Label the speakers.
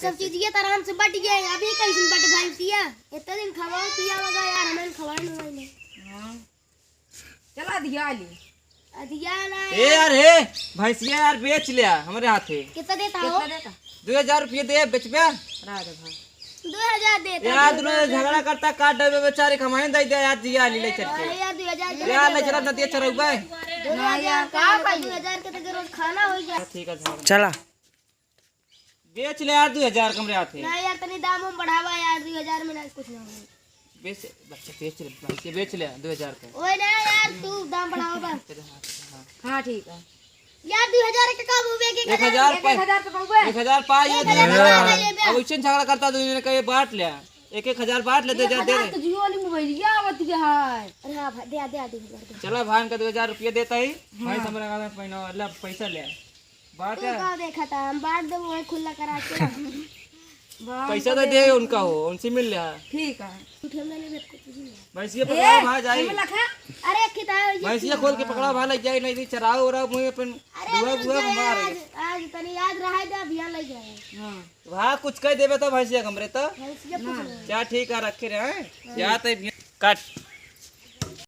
Speaker 1: सब चीज ये आराम से बट गए। अभी कैसे बट भाई पिया इतना दिन खवाओ पिया लगा यार हमें खवाए नहीं।
Speaker 2: हां चला दिया ली
Speaker 1: अधिया ना
Speaker 3: ए यार हे भैंसिया यार बेच लिया हमारे हाथे।
Speaker 1: कितना देता हो?
Speaker 3: 2000 रुपये दे बेच पे।
Speaker 2: राजा भाई
Speaker 1: 2000 देता
Speaker 3: यार दोनों झगड़ा करता काट डबे बेचारे कमाए दे दे यार दिया ली ले चल के।
Speaker 1: अरे यार 2000
Speaker 3: यार ले चला नदिया चराऊ गए।
Speaker 1: 2000 का 2000 के तो रोज खाना हो जाए।
Speaker 3: ठीक है
Speaker 4: चला
Speaker 3: बेच ले यार 2000 कमरे हाथे।
Speaker 1: नहीं यार तनी दाम हम बढ़ावा यार 2000 में ना कुछ ना हो।
Speaker 3: बेच बच्चे बेच ले भैंसिया बेच ले 2000 का।
Speaker 1: ओए ना यार तू दाम बढ़ाओ बस।
Speaker 2: हां ठीक है
Speaker 1: यार 2000 के कब हुए के
Speaker 3: 1000
Speaker 2: 1000 तो कहूए
Speaker 3: 1000 पाई
Speaker 1: लेबे।
Speaker 3: अब उससे झगड़ा करता दूसरे ने कहे बांट लिया 1000 बांट ले दे जा दे
Speaker 2: तो जियो वाली मोबाइल या आवत है
Speaker 1: अरे हां भाई दे 2000
Speaker 3: चला भान का 2000 रुपये देता ही भाई हमरा का पैना अल्लाह पैसा ले बात
Speaker 1: तू का देखा था हम बांट दे वो खुला करा के।
Speaker 3: पैसा तो दे उनका हो उनसे मिल लिया
Speaker 2: ठीक है
Speaker 1: उठे में ले कुछ नहीं।
Speaker 3: भैंसिया पकड़ा भा जाई
Speaker 1: अरे किताब
Speaker 3: भैंसिया खोल के पकड़ा भा लग जाए नहीं चराओ और मुझे अपन बुआ बुआ मार
Speaker 1: आज तनी याद रहा दे अभियान ले जाए।
Speaker 2: हां
Speaker 3: वहां कुछ कह देबे तो भैंसिया हमरे तो
Speaker 1: भैंसिया पूछ
Speaker 3: क्या ठीक है रखे रहे हैं या तो काट